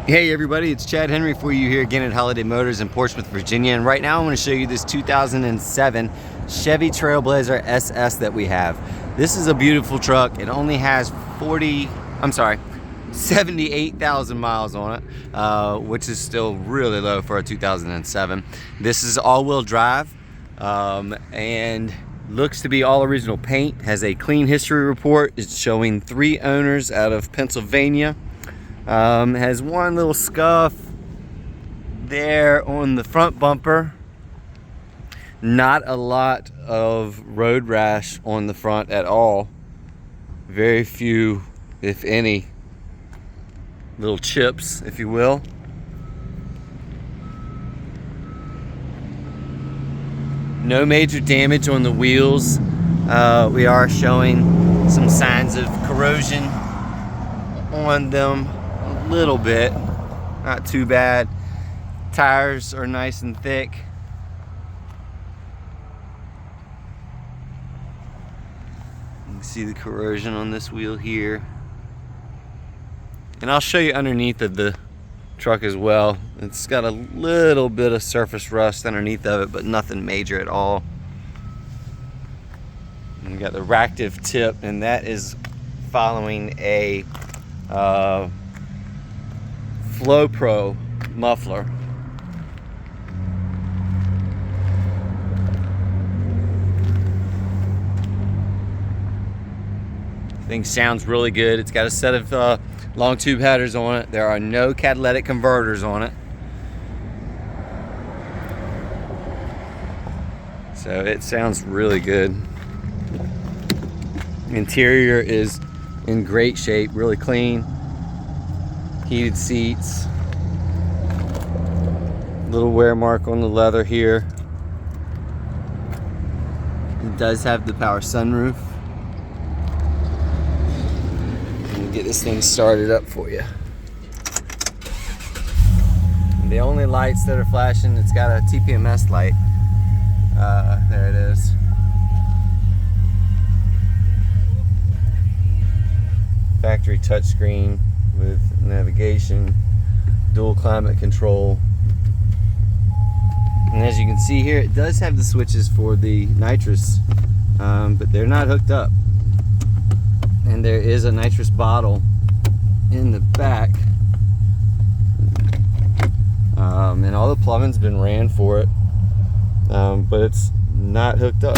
Hey everybody, it's Chad Henry for you here again at Holiday Motors in Portsmouth, Virginia. And right now I'm going to show you this 2007 Chevy Trailblazer SS that we have. This is a beautiful truck. It only has 78,000 miles on it, which is still really low for a 2007. This is all-wheel drive and looks to be all original paint. Has a clean history report. It's showing 3 owners out of Pennsylvania. Has one little scuff there on the front bumper. Not a lot of road rash on the front at all. Very few, if any, little chips, if you will. No major damage on the wheels. We are showing some signs of corrosion on them. A little bit, not too bad. Tires are nice and thick. You can see the corrosion on this wheel here. And I'll show you underneath of the truck as well. It's got a little bit of surface rust underneath of it, but nothing major at all. And you got the ractive tip, and that is following a Flow Pro muffler. Thing sounds really good. It's got a set of Longtube headers on it. There are no catalytic converters on it, so it sounds really good. Interior is in great shape, really clean. Heated seats, little wear mark on the leather here. It does have the power sunroof. Let me get this thing started up for you. And the only lights that are flashing, it's got a TPMS light. There it is. Factory touchscreen with navigation, dual climate control. And as you can see here, it does have the switches for the nitrous, but they're not hooked up. And there is a nitrous bottle in the back. And all the plumbing's been ran for it, but it's not hooked up.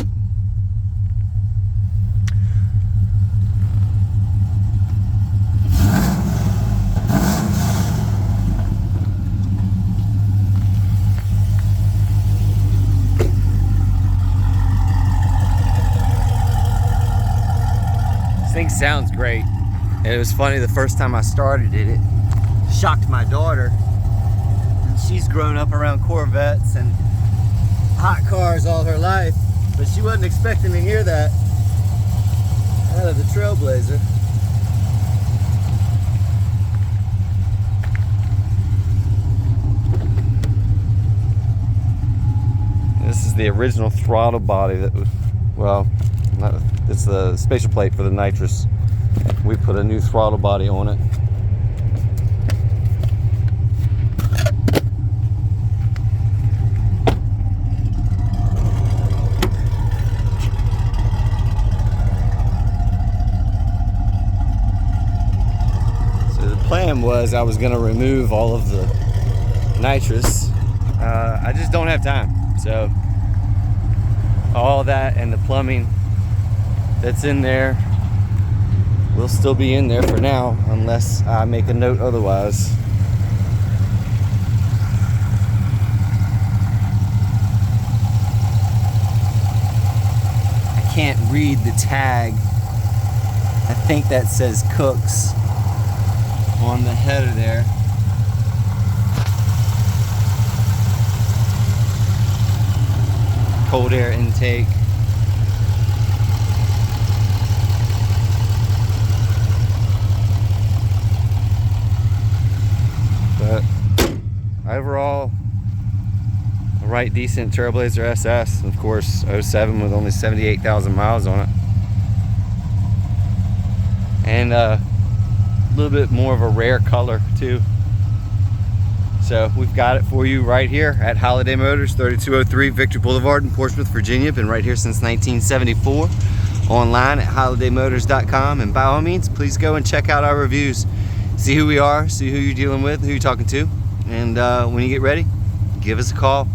Thing sounds great. And it was funny, the first time I started it, it shocked my daughter. And she's grown up around Corvettes and hot cars all her life, but she wasn't expecting to hear that out of the Trailblazer. This is the original throttle body that was, well, it's the spatial plate for the nitrous. We put a new throttle body on it. So the plan was I was going to remove all of the nitrous. I just don't have time. So all that and the plumbing that's in there will still be in there for now, unless I make a note otherwise. I can't read the tag. I think that says Cooks on the header there. Cold air intake. But overall, a right decent Trailblazer SS. Of course, 07 with only 78,000 miles on it. And a little bit more of a rare color too. So we've got it for you right here at Holiday Motors, 3203 Victor Boulevard in Portsmouth, Virginia. Been right here since 1974. Online at holidaymotors.com, and by all means, please go and check out our reviews. See who we are, see who you're dealing with, who you're talking to, and when you get ready, give us a call.